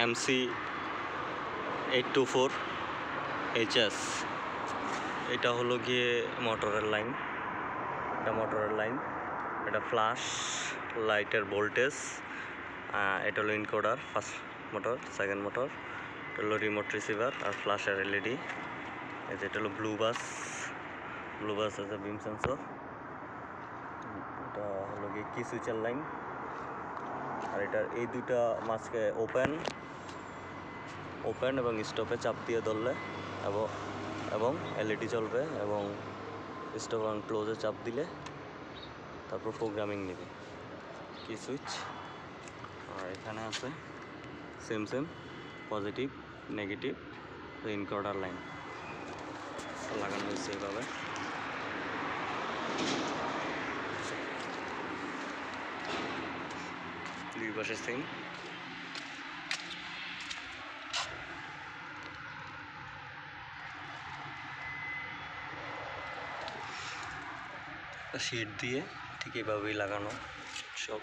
MC824HS। এটা হলো গিয়ে মোটরের লাইন, এটা ফ্ল্যাশ লাইটের ভোল্টেজ। এটা হলো encoder, first motor, second motor. এটা হলো রিমোট রিসিভার আর ফ্ল্যাশের LED। এটা হলো ব্লু বাস আছে বিম সেন্সর। এটা হলো গিয়ে কি সুইচের লাইন। আর এটার এই দুটা মাঝকে ওপেন এবং স্টপে চাপ দিয়ে ধরলে এবং LED জ্বলবে, এবং স্টপ এবং ক্লোজে চাপ দিলে তারপর প্রোগ্রামিং নেবে কি সুইচ। আর এখানে আছে same positive negative encoder line লাগানো হয়েছে এভাবে। দুই পাশে সেম। শীট দিয়ে ঠিক এভাবেই লাগানো সব।